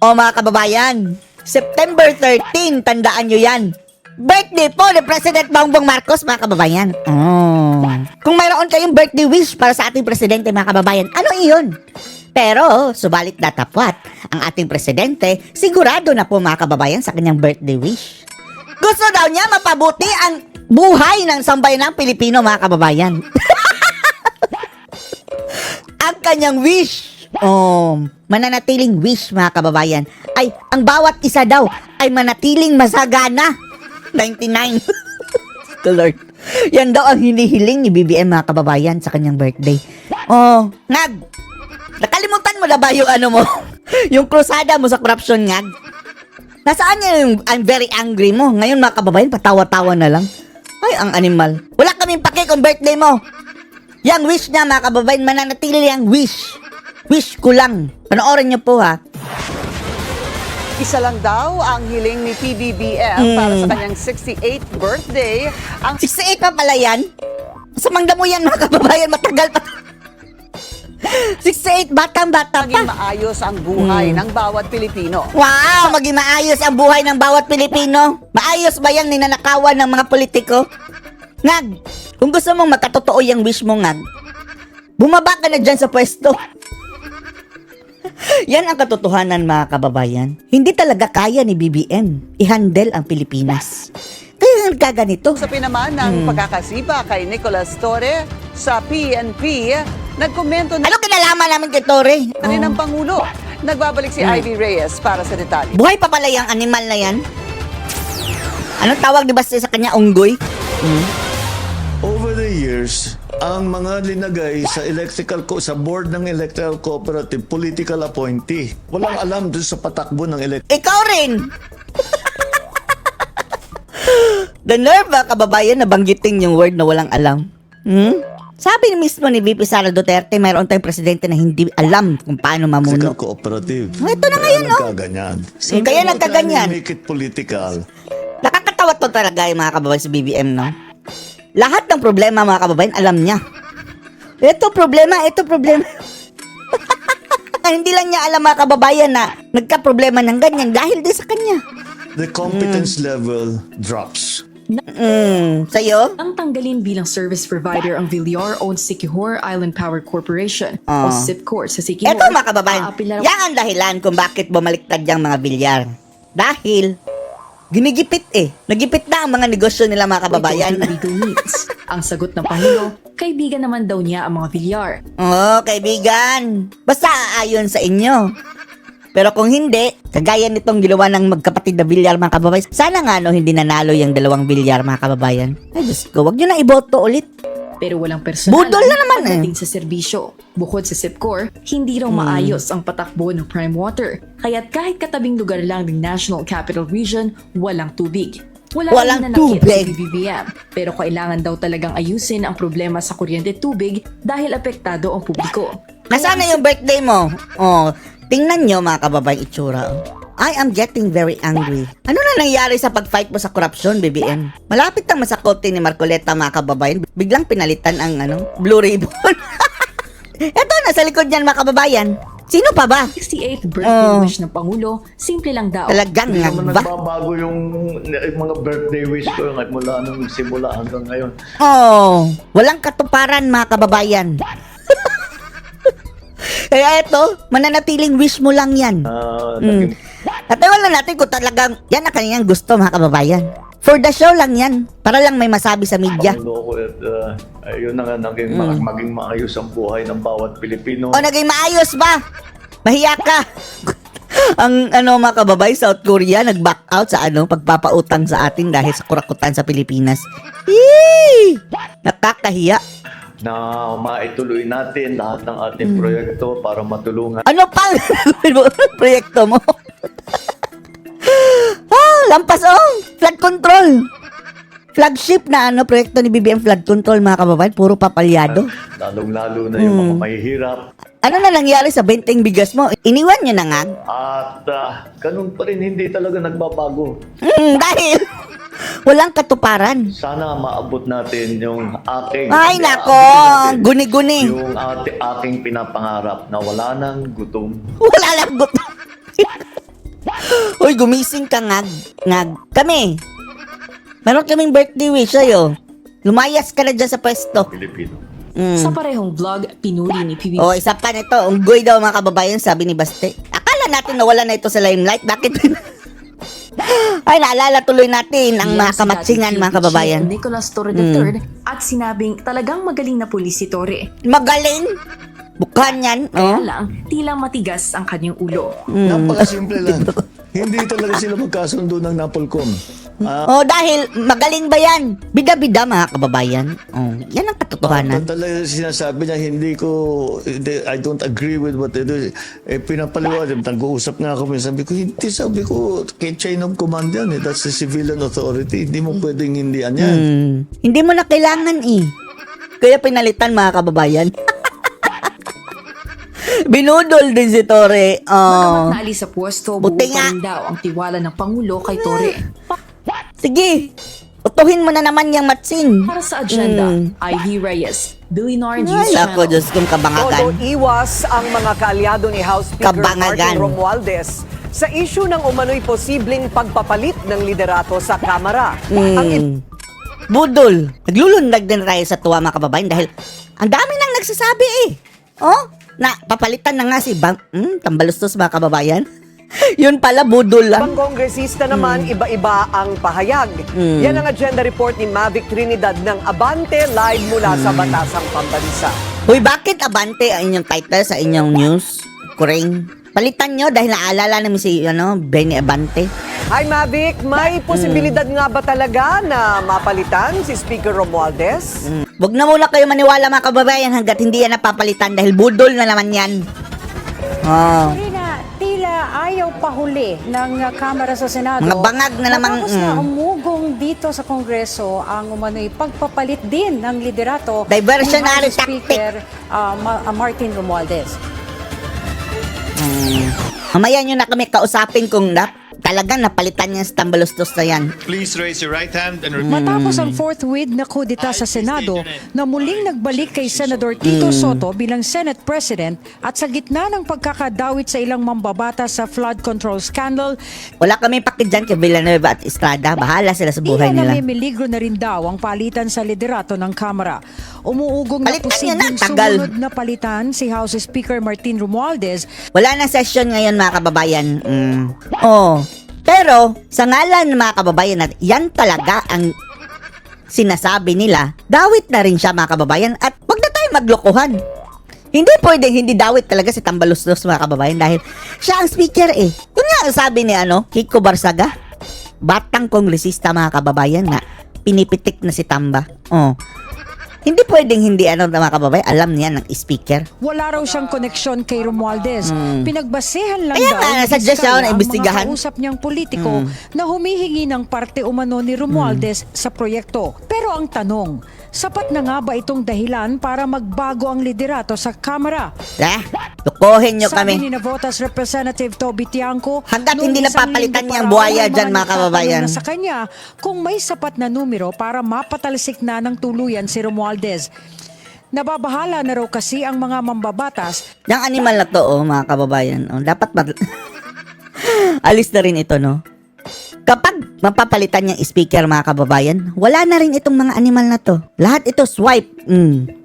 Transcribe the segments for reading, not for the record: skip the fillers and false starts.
O mga kababayan, September 13, tandaan nyo yan. Birthday po ni President Bongbong Marcos, mga kababayan. Kung mayroon kayong birthday wish para sa ating presidente, mga kababayan, ano iyon? Pero, subalit datapwat, ang ating presidente, sigurado na po mga kababayan sa kanyang birthday wish. Gusto daw niya mapabuti ang buhay ng sambayanang Pilipino, mga kababayan. Ang kanyang wish, mananatiling wish, mga kababayan, ay ang bawat isa daw ay manatiling masagana. 99. Lord. Yan daw ang hinihiling ni BBM, mga kababayan, sa kanyang birthday. Nakalimutan mo na ba yung ano mo? Yung krusada mo sa corruption, Ngag? Nasaan niya yung I'm very angry mo? Ngayon, mga kababayan, patawa-tawa na lang. Ay, ang animal. Wala kaming pake kung birthday mo. Yang wish niya, mga kababayan, mananatili yang wish. Wish ko lang. Panoorin niyo po, ha? Isa lang daw ang hiling ni PBBM para sa kanyang 68th birthday. Ang 68 pa pala yan? Masamang damo yan, mga kababayan. Matagal pa. 68, batang-bata maging pa. maayos ang buhay ng bawat Pilipino. Wow, maging maayos ang buhay ng bawat Pilipino. Maayos ba yung ninanakawan ng mga politiko? Ngag, kung gusto mong magkatotoo yung wish mo, Ngag, bumaba ka na dyan sa pwesto. Yan ang katotohanan, mga kababayan. Hindi talaga kaya ni BBM i-handle ang Pilipinas. Kaya nagkaganito. Sa pinaman ng pagkakasipa kay Nicolas Torre sa PNP, nagkomento na Ano kinalaman namin kay Torre? rin ng Pangulo. Nagbabalik si Ivy Reyes para sa detalye. Buhay pa pala yung animal na yan? Anong tawag di ba sa kanya, unggoy? Over the years, ang mga linagay sa board ng electoral cooperative, political appointee. Walang alam dun sa patakbo ng Ikaw rin! The nerve, kababayan, na banggitin yung word na walang alam. Sabi mismo ni VP Sara Duterte, mayroon tayong presidente na hindi alam kung paano electoral mamuno. cooperative. Ito na ngayon, no? Nagkaganyan. Kaya nagkaganyan. Make it political. Nakakatawa to talaga yung mga kababayan sa BBM, no? Lahat ng problema, mga kababayan, alam niya. Ito problema. Hindi lang niya alam, mga kababayan, na nagka-problema ng ganyan dahil din sa kanya. The competence level drops. Sa'yo? Ang tanggalin bilang service provider ang Villar-owned Siquijor Island Power Corporation o SIPCOR sa Siquijor. Ito, mga kababayan, Aapila raw- yan ang dahilan kung bakit bumaliktad yung mga bilyar. Dahil, ginigipit Nagipit na ang mga negosyo nila, mga kababayan. Ito legal needs. Ang sagot ng Pangulo, kaibigan naman daw niya ang mga Villar. Kaibigan. Basta aayon sa inyo. Pero kung hindi, kagaya nitong ginawa ng magkapatid na bilyar, mga kababayan, sana nga hindi nanalo yung dalawang bilyar, mga kababayan. Ay, Diyos ko, wag nyo na iboto ulit. Pero walang personal Budol na naman pagdating sa serbisyo. Bukod sa SIPCOR, hindi raw maayos ang patakbo ng Prime Water. Kaya't kahit katabing lugar lang ng National Capital Region, walang tubig. Walang rin nanakit tubig. si BBM. Pero kailangan daw talagang ayusin ang problema sa kuryente at tubig dahil apektado ang publiko. Nasaan na yung birthday mo? Tingnan nyo, mga kababayan, itsura. I am getting very angry. Ano na nangyari sa pag-fight mo sa korupsyon, BBM? Malapit ang masakote ni Marcoleta, mga kababayan. Biglang pinalitan ang blue ribbon. Eto, nasa likod niyan, mga kababayan. Sino pa ba? 68th birthday wish ng Pangulo, simple lang daw. Talagang Hindi naman nagba. nagbabago yung mga birthday wish ko mula nung simula hanggang ngayon. Walang katuparan, mga kababayan. Kaya ito, mananatiling wish mo lang yan. Naging Tatawalan natin kung talagang yan ang kanyang gusto, mga kababayan. For the show lang yan. Para lang may masabi sa media. Pangulo ko at ayun na nga maging maayos ang buhay ng bawat Pilipino. O naging maayos ba? Mahiya ka. Ang mga kababayan, South Korea nag-back out sa pagpapautang sa atin dahil sa kurakutan sa Pilipinas. Yee! Nakakahiya. Na maituloy natin lahat ng ating proyekto para matulungan Ano pa proyekto mo? Lampas flood control. Flagship na proyekto ni BBM, flood control, mga kababayan, puro papalyado. lalong-lalo na yung mga mahihirap. Ano na nangyari sa benteng bigas mo? Iniwan nyo na, Ngag? At ganun pa rin hindi talaga nagbabago. Dahil walang katuparan. Sana maabot natin yung aking Ay, nako, guni-guni. yung aking pinapangarap na wala nang gutom. Wala lang gutom. Hoy, gumising ka, ngag. Kami. Meron kaming birthday wish sa'yo. Lumayas ka na dyan sa pwesto. Sa parehong vlog, pinuri ni PBB O, isa pa nito. Unggoy daw mga kababayan, sabi ni Baste. Akala natin nawala na ito sa limelight. Bakit? Ay, naalala tuloy natin ang mga kamatsingan, mga kababayan. Nicolas Torre III at sinabing talagang magaling na pulis si Torre. Magaling. Bukhan yan. Kaya Oh. lang, tila matigas ang kanyang ulo. Napakasimple lang. Hindi talaga sila magkasundo ng Napolcom. Oh, dahil magaling ba yan? Bida-bida, mga kababayan. Oh, yan ang katotohanan. Talaga sinasabi niya, I don't agree with what they do. Pinapaliwanag, nag-uusap nga ako, sabi ko, kay chain of command yan, that's the civilian authority. Hindi mo pwedeng hindian yan. Hindi mo na kailangan eh. Kaya pinalitan, mga kababayan. Binudol din si Torre. Oh. Bagamat naalis sa pwesto, Buti buo nga. pa rin daw ang tiwala ng Pangulo kay Torre. Sige, utuhin mo na naman yung matsin. Para sa agenda, Ivy Reyes, Billionaire News Ay, ako, Channel. Diyos kong Todo kabangagan. iwas ang mga kaalyado ni House Speaker Kabangagan. Martin Romualdez sa issue ng umano'y posibleng pagpapalit ng liderato sa Kamara. Ang Budol. Naglulundag din tayo sa tuwa, mga kababayan, dahil ang dami nang nagsasabi eh. Oh, na papalitan na nga si Tambalustos, mga kababayan. Yun pala, budol lang. ibang kongresista naman, iba-iba ang pahayag. Yan ang agenda report ni Mavic Trinidad ng Abante live mula sa Batasang Pambansa. Uy, bakit abante ang inyong title sa inyong news? Kuring. Palitan nyo dahil naalala namin si Benny Abante. Hi Mavic, may posibilidad nga ba talaga na mapalitan si Speaker Romualdez? Huwag na muna kayo maniwala, mga kababayan, hanggat hindi yan napapalitan dahil budol na naman yan. Oh. Marina, tila ayaw pahuli ng Kamara sa Senado. Mga bangag na namang, Matapos na umugong dito sa Kongreso ang umano'y pagpapalit din ng liderato Diversionary ni House Speaker Martin Romualdez. Mamaya nyo na kami kausapin kung talagang napalitan niya sa Tambalustos na yan. Please raise your right hand and repeat. Matapos ang forthwith na kudeta sa Senado na muling nagbalik kay Senador Tito Soto bilang Senate President at sa gitna ng pagkakadawit sa ilang mambabatas sa flood control scandal, Wala kami pakidyan kay Villanueva at Estrada. Bahala sila sa buhay tila nila. namimiligro na rin daw ang palitan sa liderato ng Kamara. Umuugong na Palitan niya posibleng na, tagal. sumunod na palitan si House Speaker Martin Romualdez. Wala na session ngayon, mga kababayan. Oh. Pero, sa ngalan ng mga kababayan natin, yan talaga ang sinasabi nila. Dawit na rin siya, mga kababayan. At wag na tayo maglokohan. Hindi pwedeng hindi dawit talaga si Tambaluslos, mga kababayan, dahil siya ang speaker eh. Yun nga ang sabi ni Kiko Barsaga. Batang kongresista, mga kababayan, na pinipitik na si Tamba. Oh. Hindi pwedeng hindi mga kababayan, alam niya ng speaker. Wala raw siyang koneksyon kay Romualdez. Pinagbasehan lang Kaya daw nga, ni nasuggest siya Vizcaya na ang imbestigahan. mga kausap niyang politiko na humihingi ng parte umano ni Romualdez sa proyekto. Pero ang tanong, sapat na nga ba itong dahilan para magbago ang liderato sa Kamara? Tukuhin nyo Sabi kami. ni Navotas Representative Toby Tiangco, Hanggat noong hindi isang napapalitan linggo niya ang pa raw, buhaya may dyan, mga nagtatanong kababayan. na sa kanya kung may sapat na numero para mapatalsik na ng tuluyan si Romualdez. Nababahala na raw kasi ang mga mambabatas Yung animal na to, mga kababayan, dapat alis na rin ito, no? Kapag mapapalitan niyang speaker, mga kababayan, wala na rin itong mga animal na to. Lahat ito swipe.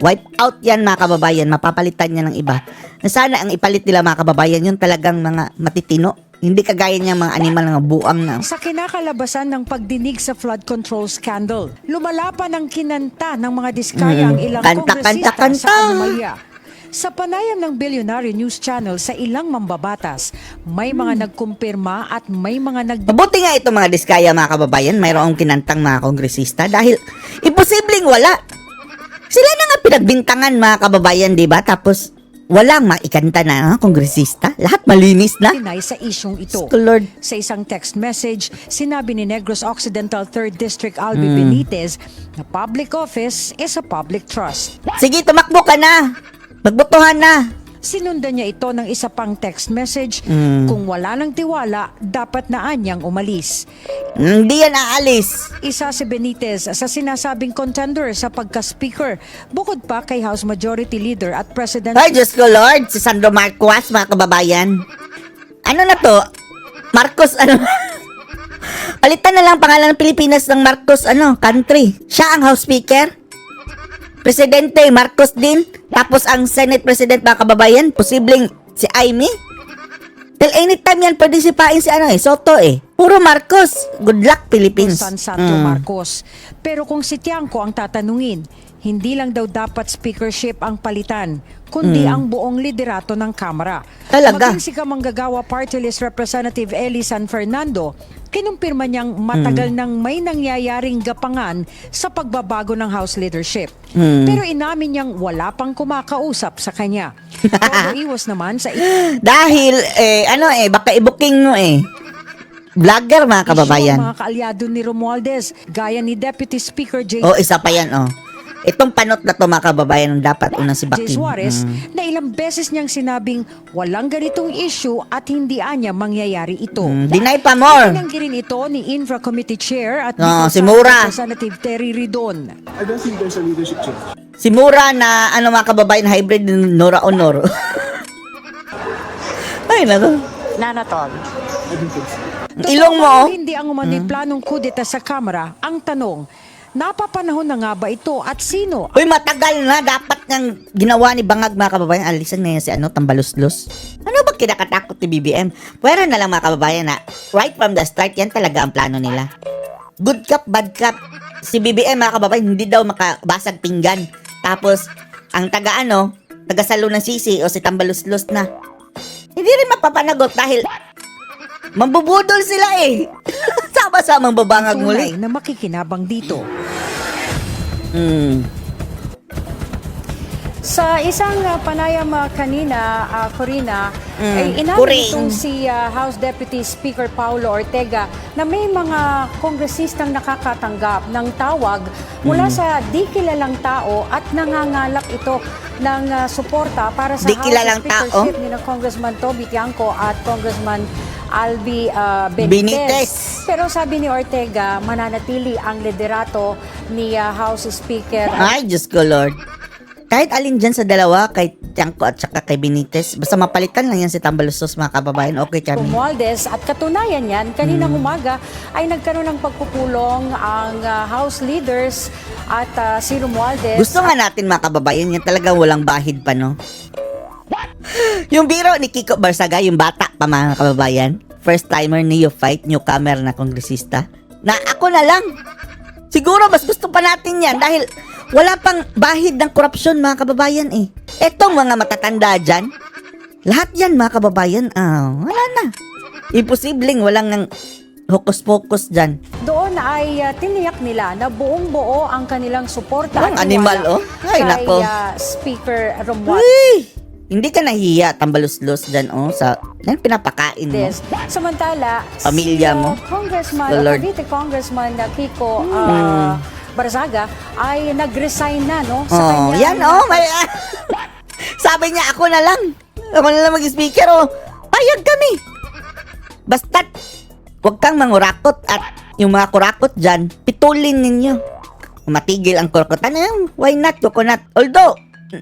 Wipe out yan, mga kababayan. Mapapalitan niya ng iba. Na sana ang ipalit nila, mga kababayan, yung talagang mga matitino. Hindi kagaya niya mga animal na buang na. sa kinakalabasan ng pagdinig sa flood control scandal. Lumalapan ang kinanta ng mga diskaya ang ilang Kanta, kongresista kanta, kanta. sa anomalya. Sa panayam ng Billionaire News Channel sa ilang mambabatas, may mga nagkumpirma at may mga Mabuti nga itong mga diskaya, mga kababayan, mayroong kinantang mga kongresista dahil imposibleng wala. Sila na nga pinagbintangan, mga kababayan, di ba? Tapos walang maikanta na kongresista. Lahat malinis na. dinay sa isyong ito. Diyos ko, Lord. Sa isang text message, sinabi ni Negros Occidental 3rd District Albi Benitez na public office is a public trust. Sige, tumakbo ka na. Magbotohan na. Sinundan niya ito ng isa pang text message, kung wala ng tiwala, dapat na anyang umalis. Hindi yan aalis. Isa si Benitez sa sinasabing contender sa pagka-speaker, bukod pa kay House Majority Leader at President Ay, Diyos ko, Lord. Si Sandro Marcos, mga kababayan. Ano na to? Marcos, ano? Palitan na lang pangalan ng Pilipinas ng Marcos, country. Siya ang House Speaker. Presidente, Marcos din. Tapos ang Senate President, mga kababayan, posibleng si Amy. Till anytime yan, pwede sipain si Soto eh. Puro Marcos. Good luck, Philippines. San Santo Marcos. Pero kung si Tiangco ang tatanungin, hindi lang daw dapat speakership ang palitan, kundi ang buong liderato ng Kamara. Talaga? Maging si Kamanggagawa Party List Representative Eli San Fernando, kinumpirma niyang matagal nang may nangyayaring gapangan sa pagbabago ng House leadership. Pero inamin niyang wala pang kumakausap sa kanya. Todo iwas naman sa Dahil, baka i-booking mo Vlogger, mga kababayan. mga kaalyado ni Romualdez, gaya ni Deputy Speaker Jay Isa pa yan, Itong panot na to, mga kababayan, dapat unang si Bakin. Suarez na ilang beses niyang sinabing walang ganitong issue at hindi anya mangyayari ito. Deny pa more. Tinanggi rin ito ni Infra Committee Chair at si Mura. Representative Terry Ridon. I don't think there's a leadership change. Si Mura na, mga kababayan, hybrid ng Nora Honor. Ay, nako. Nanatol. I don't think so. Ilong mo, Hindi ang umano'y planong kudeta sa Kamara. Ang tanong, napapanahon na nga ba ito at sino Uy, matagal na. Dapat nang ginawa ni Bangag, mga kababayan. Alisan na yan si Tambaluslos. Ano ba kinakatakot ni BBM? Pwera na lang, mga kababayan, na right from the start, yan talaga ang plano nila. Good cup, bad cup. Si BBM, mga kababayan, hindi daw makabasag pinggan. Tapos, ang taga salo ng sisi o si Tambaluslos na. Hindi rin mapapanagot dahil mambubudol sila Sama-samang babangag muli. tunay na makikinabang dito? Sa isang panayam kanina, Corina, ay inamin Kuring. itong si House Deputy Speaker Paulo Ortega na may mga kongresistang nakakatanggap ng tawag mula sa di kilalang tao at nangangalap ito ng suporta para sa Di House kilalang tao? Speakership ni Congressman Toby Tiangco at Congressman Albi Benitez. Benitez. Pero sabi ni Ortega, mananatili ang liderato ni House Speaker Ay, Diyos ko, Lord. Kahit alin dyan sa dalawa, kay Tiangco at saka kay Benitez, basta mapalitan lang yan si Tambaluslos, mga kababayan, okay kami. Romualdez. At katunayan yan, kaninang umaga ay nagkaroon ng pagpupulong ang House leaders at si Romualdez. Gusto nga natin, mga kababayan, yan talagang walang bahid pa, no? Yung biro ni Kiko Barsaga, yung bata pa, mga kababayan, first timer neophyte, newcomer na kongresista, na ako na lang. Siguro mas gusto pa natin yan dahil wala pang bahid ng korupsyon, mga kababayan Etong mga matatanda dyan, lahat yan, mga kababayan, wala na. Imposibleng walang ng hokus-pokus dyan. Doon ay tiniyak nila na buong-buo ang kanilang suporta Ang animal, Ay, kay nako. Speaker Romualdez. Uy! Hindi ka nahiya, Tambaluslos dyan, sa yan, pinapakain mo. Samantala, Pamilya si mo. Congressman, Oh, Lord. Cavite Congressman Kiko Barzaga ay nag-resign na sa kanya. Yan, may... Sabi niya, ako na lang mag-speaker, Payag kami. Basta't, huwag kang mangurakot at yung mga kurakot dyan, pitulin ninyo. Matigil ang kurakot. Why not, coconut? Although,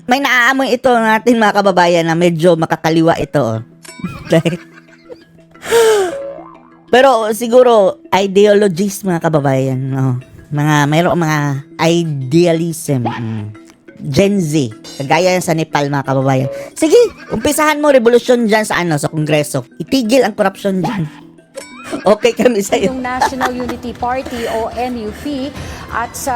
may naaamoy ito natin, mga kababayan, na medyo makakaliwa ito. Pero siguro, ideologies, mga kababayan. Mayroong mga idealism. Gen Z. Kagaya sa Nepal, mga kababayan. Sige, umpisahan mo revolusyon dyan sa Kongreso. Itigil ang korupsyon dyan. Okay kami sa'yo. Yung National Unity Party o NUP at sa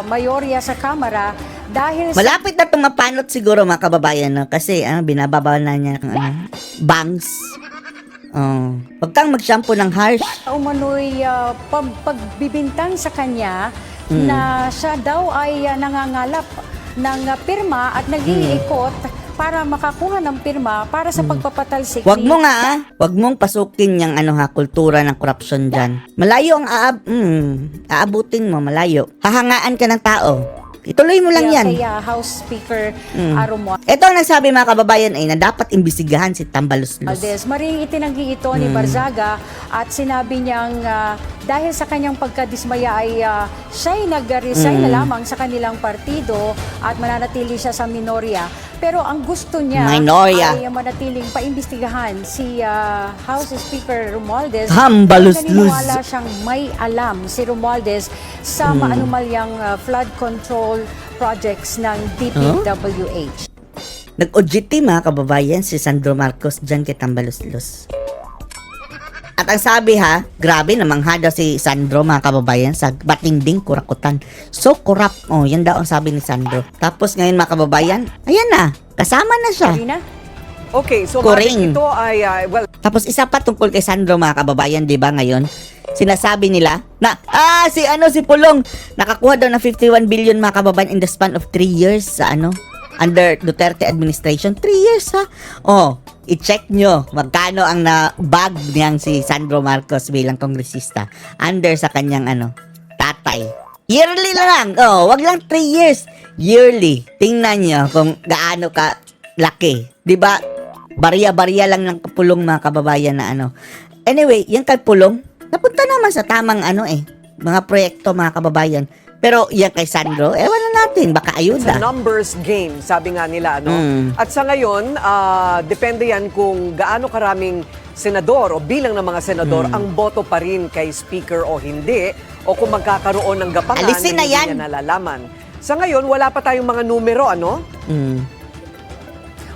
mayorya sa Kamara dahil Malapit na itong mapanot siguro, mga kababayan, kasi binababawal na niya ang bangs. Huwag kang mag-shampoo ng harsh. sa umano'y pagbibintang sa kanya na siya daw ay nangangalap ng pirma at nag-iikot para makakuha ng pirma para sa pagpapatalsik Huwag mo nga, huwag mong pasukin yung kultura ng korupsyon dyan. Malayo ang aabutin mo, malayo. Hahangaan ka ng tao. Ituloy mo lang yan. kay House Speaker Romualdez. Ito ang nagsabi, mga kababayan, na dapat imbisigahan si Tambaluslos. Maring itinanggi ito ni Barzaga at sinabi niyang dahil sa kanyang pagkadismaya ay siya'y nag-resign na lamang sa kanilang partido at mananatili siya sa minorya. Pero ang gusto niya Minorya. ay manatiling paimbestigahan si House Speaker Romualdez. Hambalos Naniniwala siyang may alam si Romualdez sa maanumalyang flood control projects ng DPWH. Nag-OJT mga kababayan si Sandro Marcos dyan kay Tambaluslos. At ang sabi grabe namangha daw si Sandro mga kababayan sa batinding kurakutan. So corrupt. Oh, yan daw ang sabi ni Sandro. Tapos ngayon mga kababayan, ayan na, kasama na siya. Karina? Okay, so Kuring. ito ay, Tapos isa pa tungkol kay Sandro mga kababayan, 'di ba ngayon? Sinasabi nila na si Pulong nakakuha daw ng 51 billion mga kababayan in the span of 3 years sa under Duterte administration. 3 years Oh, i-check nyo magkano ang na-bag niyang si Sandro Marcos bilang kongresista under sa kanyang tatay. Yearly lang. Oh, wag lang 3 years. Yearly. Tingnan nyo kung gaano ka laki. 'Di ba? Barya-barya lang ng Pulong mga kababayan na Anyway, yung kay Pulong, napunta naman sa tamang mga proyekto mga kababayan. Pero yan kay Sandro, ewan na natin, baka it's a ayuda. numbers game, sabi nga nila. At sa ngayon, depende yan kung gaano karaming senador o bilang ng mga senador ang boto pa rin kay Speaker o hindi, o kung magkakaroon ng gapangan Alisin na hindi yan. niya nalalaman. Sa ngayon, wala pa tayong mga numero,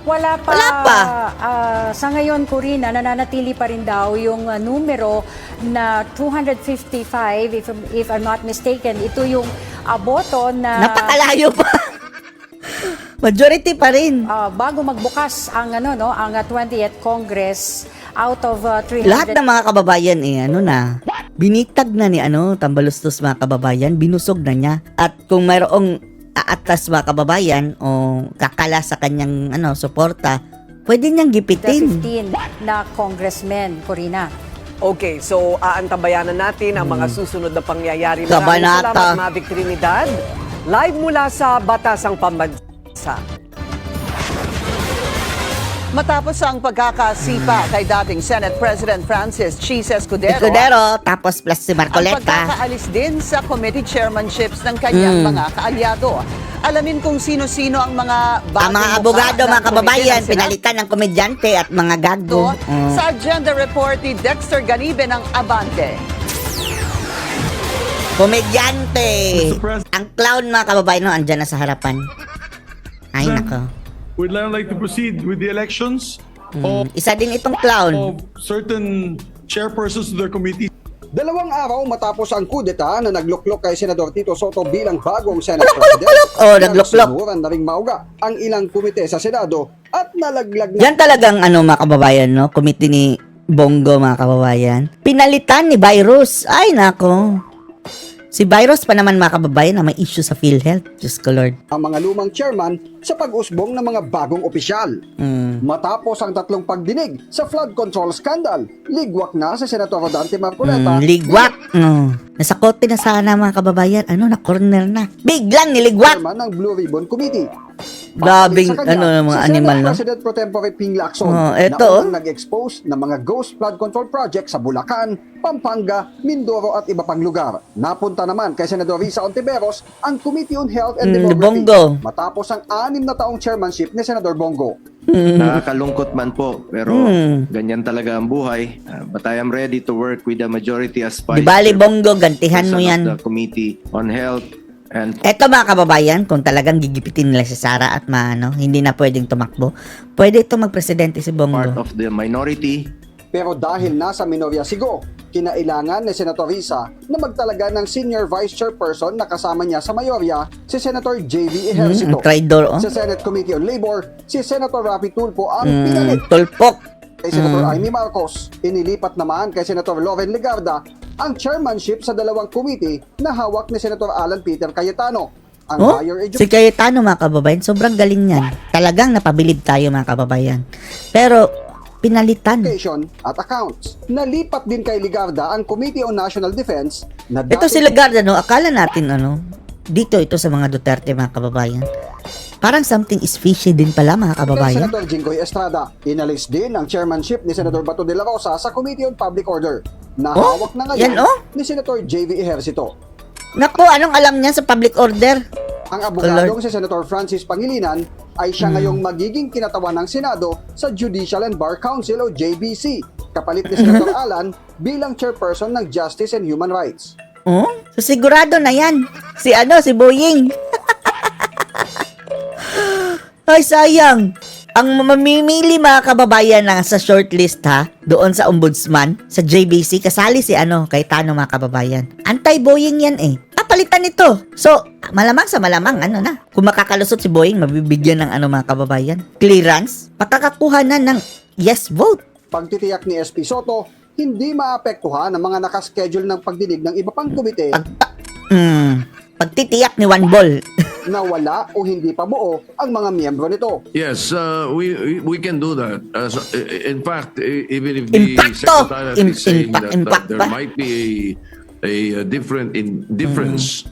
Wala pa. Sa ngayon, Corina, nananatili pa rin daw yung numero na 255, if I'm not mistaken. Ito yung boto na Napakalayo pa. Majority pa rin. bago magbukas ang ang 20th Congress out of 300. Lahat ng mga kababayan binitag na ni Tambaluslos mga kababayan, binusog na niya. At kung mayroong aatas mga kababayan o kakala sa kanyang suporta, pwede niyang the gipitin. 15 na congressmen, Corina. Okay, so aantabayanan natin ang mga susunod na pangyayari. Maraming Kabanata. salamat, Mavic Trinidad. Live mula sa Batasang Pambansa. Matapos ang pagkakasipa kay dating Senate President Francis Cheese Escudero, tapos plus si ang Marcoleta. pagkakaalis din sa committee chairmanships ng kanyang mga kaalyado. Alamin kung sino-sino ang mga Ang bagong mga mukha abogado ng mga kababayan, komite ng Senado pinalitan ng komedyante at mga gago. sa agenda report ni Dexter Ganibe ng Abante. Komedyante. Mr. President. Ang clown mga kababayan andyan na sa harapan. Ay nako. We'd now like to proceed with the elections of Isa din itong clown. certain chairpersons of their committee. 2 araw matapos ang kudeta na nagluklok kay Senador Tito Soto bilang bagong Senate President. Nagluklok. Nagsimulan na ring mauga ang ilang komite sa Senado at nalaglag na Yan talagang mga kababayan, committee ni Bongo mga kababayan. Pinalitan ni Virus. Ay nako. Si Virus pa naman mga kababayan na may issue sa PhilHealth. Diyos ko Lord. ang mga lumang chairman sa pag-usbong ng mga bagong opisyal. Matapos ang 3 pagdinig sa flood control scandal, ligwak na sa Senator Rodante Marcoleta. Ligwak. Nasa kote na sana mga kababayan. Na corner na. Biglang niligwak. Chairman ng Blue Ribbon Committee. Grabing, Papalit sa kanya, ng mga si animal, Senate no? President Pro Tempore Ping Lacson eto, na unang nag-expose ng mga ghost flood control project sa Bulacan, Pampanga, Mindoro at iba pang lugar. Napunta naman kay Senador Risa Ontiveros ang Committee on Health and Demography Bongo. matapos ang 6 na taong chairmanship ni Senador Bongo. Nakakalungkot man po, pero ganyan talaga ang buhay. But I am ready to work with the majority as Di bali Bongo, gantihan mo yan. The Committee on Health and Eto mga kababayan, kung talagang gigipitin nila si Sara at hindi na pwedeng tumakbo, pwede ito magpresidente si part Bongo. of the minority. Pero dahil nasa minorya sigo, kinailangan ni Senator Risa na magtalaga ng senior vice chairperson na kasama niya sa mayorya, si Senator J.V. Ejercito. Ang traidor, Sa Senate Committee on Labor, si Senator Rapi Tulfo ang pinalit Tulpok. kay Senator Amy Marcos. Inilipat naman kay Senator Loren Legarda ang chairmanship sa 2 committee na hawak ni Senator Alan Peter Cayetano. Ang higher Si Cayetano mga kababayan, sobrang galing yan. Talagang napabilib tayo mga kababayan. Pero, pinalitan. Education at Accounts. Nalipat din kay Legarda ang Committee on National Defense na Ito si Legarda, akala natin dito ito sa mga Duterte mga kababayan. Parang something is fishy din pala mga kay kababayan. Senator Jinggoy Estrada. Inalis din ang chairmanship ni Senator Bato de la Rosa sa Committee on Public Order na hawak na ngayon yan, ni Senator J.V. Ejercito. Naku, anong alam niya sa public order? Ang abogadong si Senator Francis Pangilinan ay siya ngayong magiging kinatawan ng Senado sa Judicial and Bar Council o JBC, kapalit ni Senator Alan bilang chairperson ng Justice and Human Rights. Oh? So sigurado na yan. Si Boying. Ay, sayang. Ang mamimili mga kababayan na sa shortlist ha, doon sa ombudsman, sa JBC, kasali si Cayetano mga kababayan. Anti-Boying yan eh. Palitan nito. So, malamang sa malamang, kung makakalusot si Boying, mabibigyan ng mga kababayan. Clearance, makakakuha na ng yes vote. Pagtitiyak ni SP Soto, hindi maapektuhan ang mga nakaschedule ng pagdinig ng iba pang komite Pagtitiyak ni One Ball. na wala o hindi pa buo ang mga miyembro nito. Yes, we can do that. In fact, even if the Impacto! Secretariat is saying that Impact there ba? might be a difference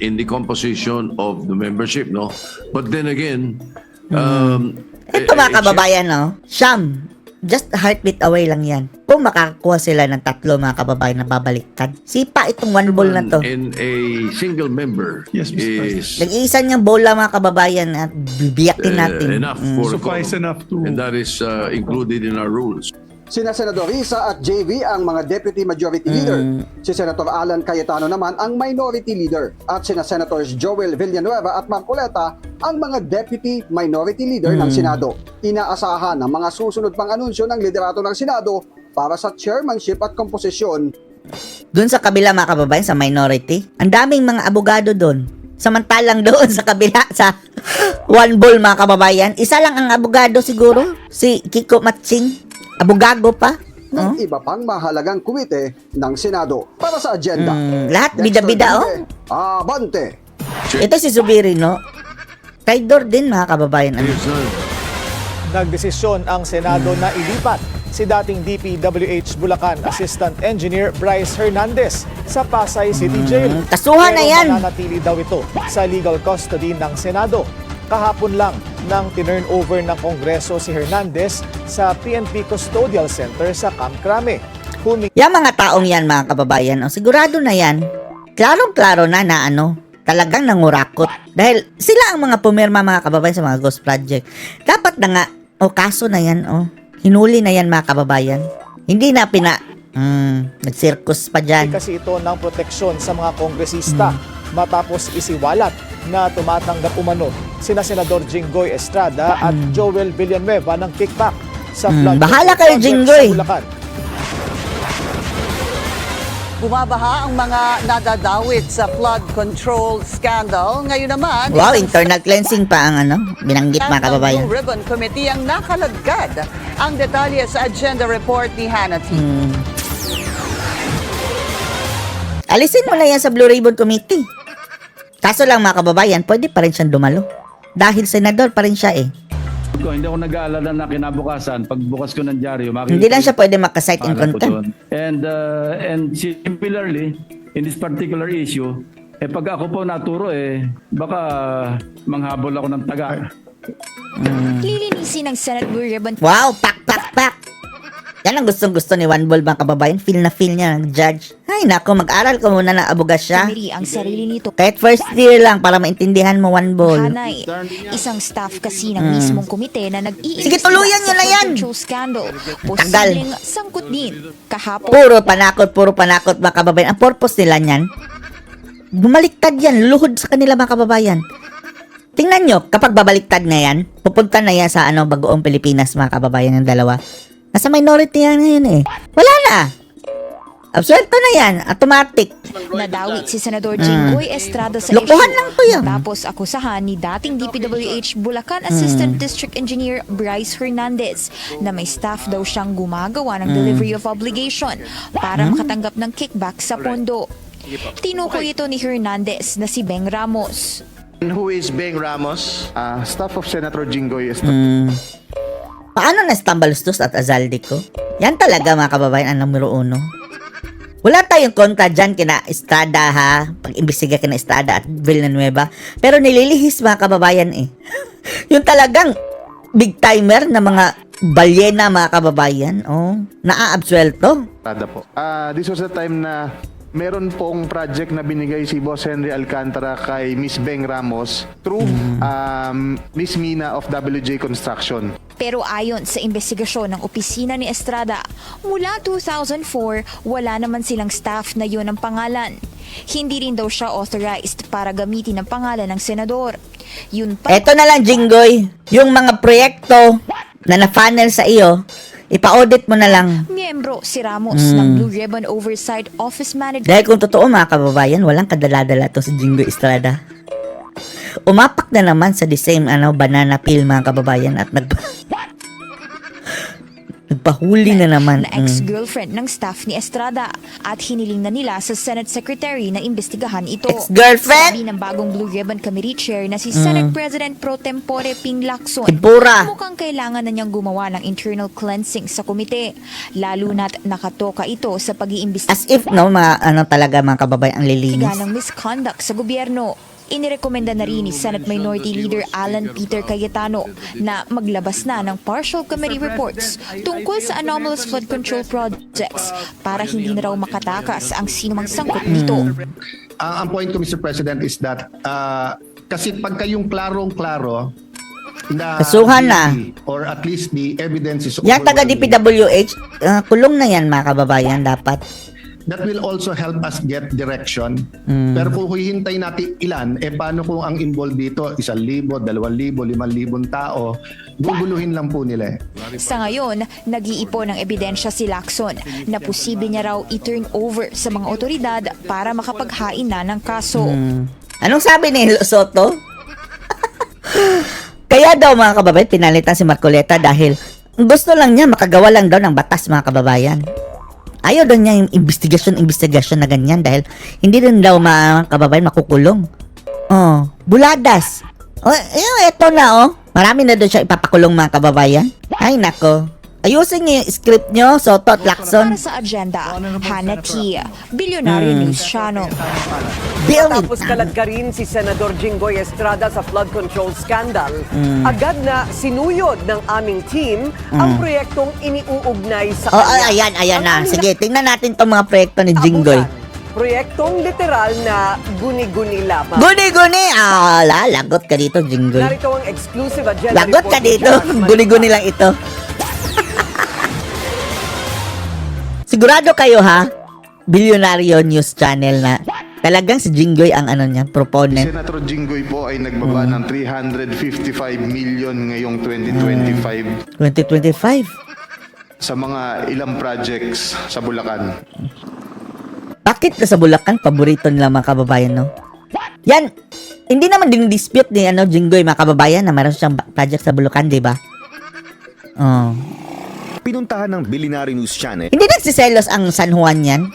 in the composition of the membership, no? But then again, Ito mga kababayan, Siyam. Just a heartbeat away lang yan. Kung makakakuha sila ng 3 mga kababayan na babaliktad. Sipa itong One Ball na to. in a single member Yes, Mr. is Nag-iisa niyang bola mga kababayan at bibiyakin natin. enough for Suffice quorum. enough to- And that is included in our rules. Sina Senador Risa at JV ang mga Deputy Majority Leader. Si Senator Alan Cayetano naman ang Minority Leader. At sina Senators Joel Villanueva at Marcoleta ang mga Deputy Minority Leader ng Senado. Inaasahan ang mga susunod pang anunsyo ng liderato ng Senado para sa chairmanship at komposisyon. Doon sa kabila mga kababayan, sa minority, ang daming mga abogado doon. Samantalang doon sa kabila, sa One Ball mga kababayan, isa lang ang abogado siguro, si Kiko Matching. Abogado pa. ng iba pang mahalagang komite ng Senado. Para sa agenda. Lahat Dexter bida-bida, Dende, Abante! Ito si Zubiri, no? Traidor din mga kababayan. Nagdesisyon ang Senado na ilipat si dating DPWH Bulacan Assistant Engineer Bryce Hernandez sa Pasay City Jail. Kasuhan na yan. Pero mananatili daw ito sa legal custody ng Senado. Kahapon lang nang tinurn over ng Kongreso si Hernandez sa PNP Custodial Center sa Camp Crame. Yung mga taong yan mga kababayan, sigurado na yan, klarong-klaro na talagang nangurakot. Dahil sila ang mga pumirma mga kababayan sa mga ghost project. Dapat na nga, kaso na yan, hinuli na yan mga kababayan. Hindi na nagsirkus pa dyan. Kasi ito ng proteksyon sa mga kongresista matapos isiwalat na tumatanggap umano sina Senador Jinggoy Estrada at Joel Villanueva ng kickback sa flood Bahala control kayo, project Jinggoy. sa Bulacan. Bumabaha ang mga nadadawit sa flood control scandal. Ngayon naman, Wow, internal cleansing pa ang binanggit mga kababayan. Blue Ribbon Committee ang nakaladkad. Ang detalye sa agenda report ni Hannity. Alisin mo na yan sa Blue Ribbon Committee. Kaso lang mga kababayan, pwede pa rin siyang dumalo. Dahil senador pa rin siya eh. Hindi ako nag-aalala na kinabukasan, pagbukas ko ng dyaryo, Hindi lang siya pwede makasite in contempt. And similarly, in this particular issue, pag ako po naturo, baka manghabol ako ng taga. Lilinisin ng Senate Blue Ribbon. Wow, pak. Yan ang gustong-gusto ni One Ball mga kababayan. Feel na feel niya ng judge. Ay nako, mag-aral ka muna ng abogasya. Committee ang sarili nito. Kahit first year lang para maintindihan mo One Ball. Hanay, isang staff kasi ng mismong komite na nag-iimbestiga Sige, tuluyan niyo sa na yan! control scandal. Tagal. Posibleng sangkot din. Kahapon, Puro panakot mga kababayan. Ang purpose nila niyan, bumaliktad yan, luluhod sa kanila mga kababayan. Tingnan nyo, kapag babaliktad na yan, pupunta na yan sa bagoong Pilipinas mga kababayan ng dalawa. Nasa minority yan ngayon eh. Wala na. Absuelto na yan, automatic. nadawit si Senador Jinggoy Estrada sa Lokohan lang to yan. Tapos akusahan ni dating DPWH Bulacan Assistant District Engineer Bryce Hernandez na may staff daw siyang gumagawa ng delivery of obligation para makatanggap ng kickback sa pondo. Tinukoy ito ni Hernandez na si Beng Ramos. Who is Beng Ramos? Staff of Senator Jinggoy Estrada. Paano na-stumbalustos at azaldi ko? Yan talaga mga kababayan ang numero 1. Wala tayong kontra dyan kina Estrada ha. Pag-imbestiga kina Estrada at Villanueva. Pero nililihis mga kababayan eh. Yung talagang big timer na mga balyena mga kababayan. Naaabsuelto. This was the time na Meron pong project na binigay si Boss Henry Alcantara kay Miss Beng Ramos through Miss Mina of WJ Construction. Pero ayon sa investigasyon ng opisina ni Estrada, mula 2004, wala naman silang staff na yun ang pangalan. Hindi rin daw siya authorized para gamitin ang pangalan ng senador. Yun pa. Eto na lang, Jinggoy. Yung mga proyekto na na-funnel sa iyo, ipa-audit mo na lang. Miyembro si Ramos ng Blue Ribbon Oversight Office Manager. Dahil kung totoo mga kababayan, walang kadala-dala to si Jinggoy Estrada. Umapak na naman sa the same banana peel mga kababayan at nagpahuli na naman. Na ex-girlfriend ng staff ni Estrada at hiniling na nila sa Senate Secretary na imbestigahan ito. Ex-girlfriend? Sabi ng bagong Blue Ribbon Committee Chair na si Senate President Pro Tempore Ping Lacson, Tipura. mukhang kailangan na niyang gumawa ng internal cleansing sa komite, lalo na't nakatoka ito sa pag-iimbestiga As if, no, talaga mga kababayan ang lilinis. ng misconduct sa gobyerno. Inirekomenda na rin ni Senate Minority Leader Alan Peter Cayetano na maglabas na ng partial committee reports tungkol sa anomalous flood control projects para hindi na raw makatakas ang sinumang sangkot nito. Ang point ko, Mr. President, is that kasi pagka yung klarong-klaro na Kasuhan na. or at least the evidence is Yan taga overwhelming, DPWH, kulong na yan mga kababayan dapat. that will also help us get direction. Pero kung hihintay natin ilan, paano kung ang involved dito 1,000, 2,000, 5,000 tao, guguluhin lang po nila. Sa ngayon, nag-iipon ng ebidensya si Lacson na posible niya raw i-turn over sa mga otoridad para makapaghain na ng kaso. Anong sabi ni Soto? Kaya daw mga kababayan, pinalitan si Marcoleta dahil gusto lang niya makagawa lang daw ng batas mga kababayan. Ayaw daw niya yung investigasyon na ganyan dahil hindi rin daw mga kababayan makukulong. Oh, buladas. Oh, eto na Marami na doon siya ipapakulong mga kababayan. Ay nako. Ayusin niyo yung script niyo, Soto at Lacson. Para sa agenda, Hannah T. Billionaire News Channel. Tapos kalat ka rin si Senador Jinggoy Estrada sa flood control scandal. Agad na sinuyod ng aming team ang proyektong iniuugnay sa kanya. Ayan na. Sige, tingnan natin itong mga proyekto ni Jinggoy. Proyektong literal na guni-guni lamang. Guni-guni! Lagot ka dito, Jinggoy. Narito ang exclusive agenda Lagot ka report ni dito. John Guni-guni lang ito. Sigurado kayo ha, Bilyonaryo News Channel na talagang si Jinggoy ang proponent. Senator Jinggoy po ay nagbaba ng 355 million ngayong 2025 2025. sa mga ilang projects sa Bulacan. Bakit na sa Bulacan, paborito nila mga kababayan, no? Yan, hindi naman din dispute ni Jinggoy mga kababayan na mayroon siyang project sa Bulacan, di ba? Oh. Pinuntahan ng Bilyonaryo News Channel. Hindi nagsiselos ang San Juan yan?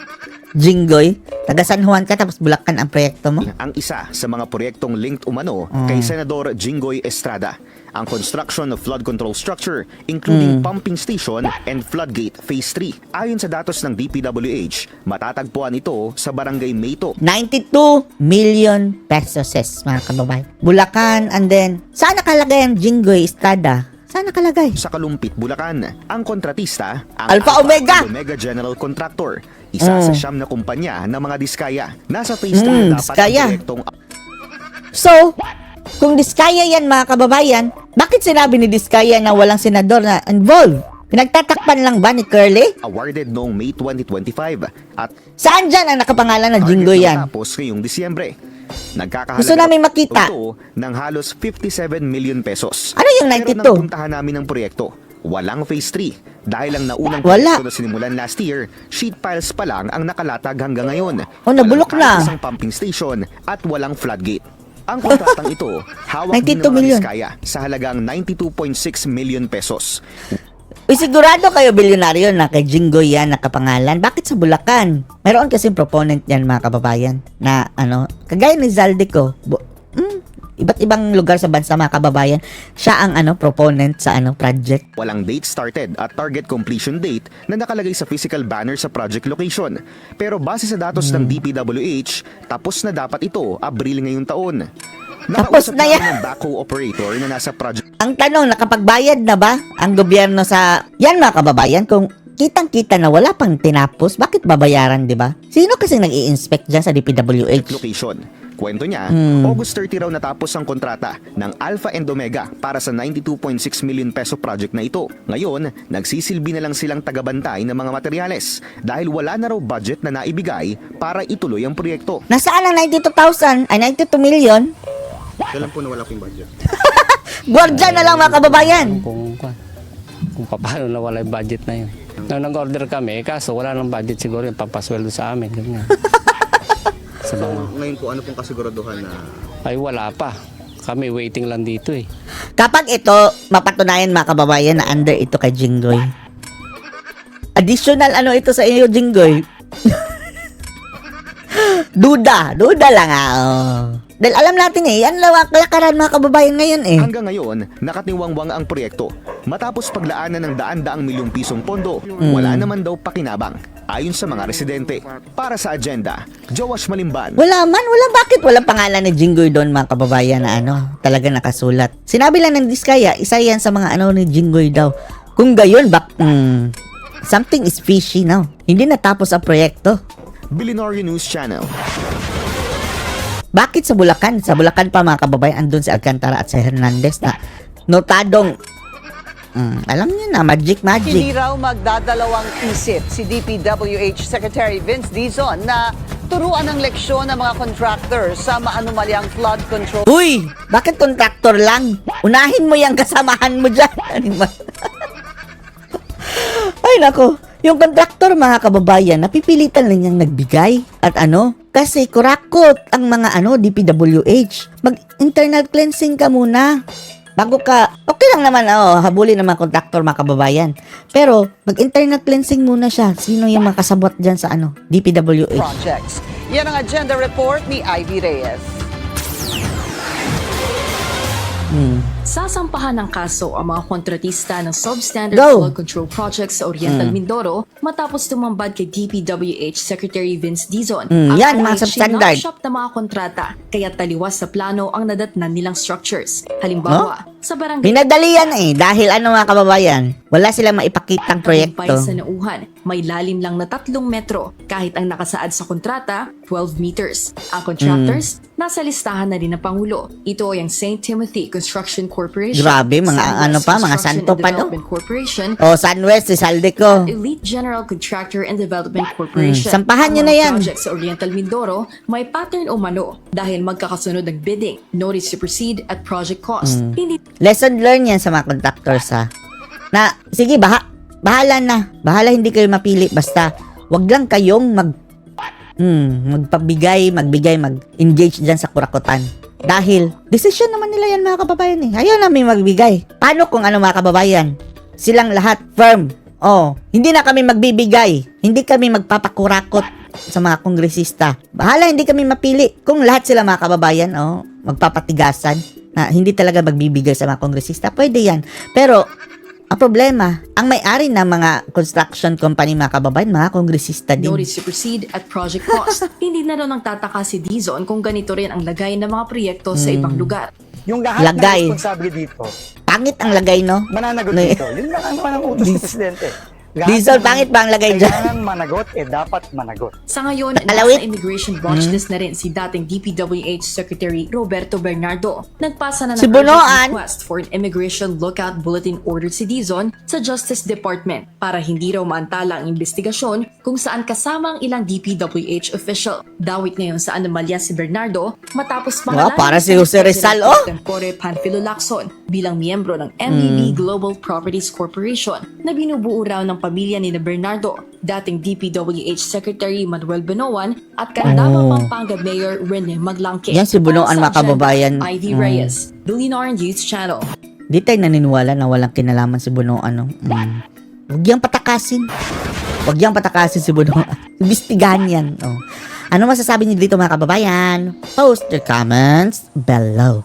Jinggoy? Taga San Juan ka tapos Bulacan ang proyekto mo? Ang isa sa mga proyektong linked umano kay Senador Jinggoy Estrada. Ang construction of flood control structure including pumping station and floodgate phase 3. Ayon sa datos ng DPWH, matatagpuan ito sa Barangay Mayto. 92 million pesos mga kababayan. Bulacan and then, saan nakalagay ang Jinggoy Estrada? Saan nakalagay? Sa Kalumpit, Bulacan. Ang kontratista, ang Alpha Omega General Contractor. Isa sa siyam na kumpanya ng mga diskaya. Nasa phase 3 na dapat Diskaya. ang proyektong. So, kung Diskaya yan mga kababayan, bakit sinabi ni Diskaya na walang senador na involved? Pinagtatakpan lang ba ni Curly? Awarded noong May 2025 at saan dyan ang nakapangalan ng Jinggoy yan? Tapos ngayong Disyembre. Gusto namin makita. Ito ng halos 57 million pesos. Ano yung 92? Pero nang puntahan namin ang proyekto, walang phase 3. Dahil ang naunang Wala. proyekto na sinimulan last year, sheet piles pa lang ang nakalatag hanggang ngayon. Nabulok Walang na. isang pumping station at walang floodgate. Ang kontratang ito, hawak din 92 ng mga million. Diskaya sa halagang 92.6 million pesos. Uy, sigurado kayo bilyonaryo na kay Jinggoy yan nakapangalan. Bakit sa Bulacan? Mayroon kasing proponent yan mga kababayan na kagaya ni Zaldico. Iba't ibang lugar sa bansa mga kababayan. Siya ang proponent sa project. Walang date started at target completion date na nakalagay sa physical banner sa project location. Pero base sa datos ng DPWH, tapos na dapat ito Abril ngayong taon. Tapos na yan. Ng backhoe operator na nasa project. Ang tanong, nakapagbayad na ba ang gobyerno sa yan mga kababayan? Kung kitang-kita na wala pang tinapos, bakit babayaran, di ba? Sino kasi nag-i-inspect dyan sa DPWH? Location. Kwento niya, August 30 raw natapos ang kontrata ng Alpha and Omega para sa 92.6 million peso project na ito. Ngayon, nagsisilbi na lang silang tagabantay ng mga materyales dahil wala na raw budget na naibigay para ituloy ang proyekto. Nasaan ang 92 million? Kailan po nawala po yung budget? Gwardiya na lang mga kababayan. Kung paano nawala yung budget na yun. Nung nag-order kami, kaso wala nang budget siguro yung papasweldo sa amin. Ganyan. So, ngayon po, ano pong kasiguraduhan na... Ay wala pa. Kami waiting lang dito eh. Kapag ito, mapatunayan mga kababayan na under ito kay Jinggoy. Additional ano ito sa iyo, Jinggoy? Duda lang Dahil alam natin yan lakaran mga kababayan ngayon eh. Hanggang ngayon, nakatiwangwang ang proyekto. Matapos paglaanan ng daan-daang milyong pisong pondo, wala naman daw pakinabang. Ayon sa mga residente. Para sa agenda, Joash Malimban. Wala bakit walang pangalan ni Jinggoy doon mga kababayan na talaga nakasulat. Sinabi lang ng Diskaya, isa yan sa mga ni Jinggoy daw. Kung gayon, something is fishy now. Hindi natapos ang proyekto. Billionaire News Channel. Bakit sa Bulacan? Sa Bulacan pa mga kababayan, andun si Alcantara at si Hernandez na notadong alam niyo na, magic. Hindi raw magdadalawang isip si DPWH Secretary Vince Dizon na turuan ng leksyon ng mga contractors sa maanumalyang flood control. Uy! Bakit contractor lang? Unahin mo yung kasamahan mo dyan. Ay nako, yung contractor mga kababayan, napipilitan lang niyang nagbigay. At kasi kurakot ang mga DPWH. Mag-internal cleansing ka muna. Bago ka, okay lang naman, habulin ng mga contractor, mga kababayan. Pero, mag-internal cleansing muna siya. Sino yung makasabot dyan sa DPWH? Projects. Yan ang agenda report ni Ivy Reyes. Sasampahan ng kaso ang mga kontratista ng substandard Go! flood control projects sa Oriental Mindoro matapos tumambad kay DPWH Secretary Vince Dizon. Yan, mga substandard. Shop na mga kontrata, kaya taliwas sa plano ang nadatnan nilang structures. Halimbawa, sa barangay Pinadali yan dahil mga kababayan, wala silang maipakitang proyekto. sa Nauhan, may lalim lang na 3 metro kahit ang nakasaad sa kontrata, 12 meters. Ang contractors, nasa listahan na rin ng Pangulo. Ito ay ang St. Timothy Construction Corporation. Grabe, mga Sunwest mga Construction santo and pa Development Corporation, Sunwest, si Saldeco. Elite General Contractor and Development Corporation. Sampahan nyo Ang na mga yan. project sa Oriental Mindoro may pattern o mano dahil magkakasunod ng bidding, notice to proceed at project cost. Hindi Lesson learned yan sa mga contractors na sige bahala na. Bahala hindi kayo mapili. Basta wag lang kayong mag-engage dyan sa kurakutan. Dahil desisyon naman nila yan mga kababayan Ayaw namin magbigay. Paano kung mga kababayan? Silang lahat firm. Hindi na kami magbibigay. Hindi kami magpapakurakot sa mga kongresista. Bahala hindi kami mapili. Kung lahat sila mga kababayan magpapatigasan na hindi talaga magbibigay sa mga kongresista, pwede yan. Pero, ang problema, ang may-ari ng mga construction company, mga kababayan, mga kongresista din. notice to proceed at project cost. Hindi na raw nagtataka si Dizon kung ganito rin ang lagay ng mga proyekto sa ibang lugar. Yung lahat Lagay. ng responsable dito, Pangit ang lagay, no? mananagot dito. Yun lang ang naman ang utos ng Presidente. Lahat Diesel, ng pangit ba ang lagay dyan? Kailangan managot, dapat managot. Sa ngayon, Alawit. nasa immigration watch list na rin si dating DPWH Secretary Roberto Bernardo. Nagpasa na ng Si Bunoan. request for an immigration lookout bulletin order si Dizon sa Justice Department para hindi raw maantala ang investigasyon kung saan kasama ang ilang DPWH official. Dawit ngayon sa anomalya si Bernardo matapos pangalanan para si ni Jose President Rizal, Tempore Panfilo Lacson bilang miyembro ng MBB Global Properties Corporation na binubuo raw ng pamilya ni Bernardo, dating DPWH Secretary Manuel Benoan at Candaba, Pampanga Mayor Rene Maglangke. Yan si Benoan, Para sa mga kababayan. agenda, Ivy Reyes, Billionaire News Channel. Di tayo naniniwala na walang kinalaman si Bunoan. Huwag yang patakasin. Huwag yang patakasin si Bunoan. Imbestigahan yan. Ano masasabi niyo dito mga kababayan? Post your comments below.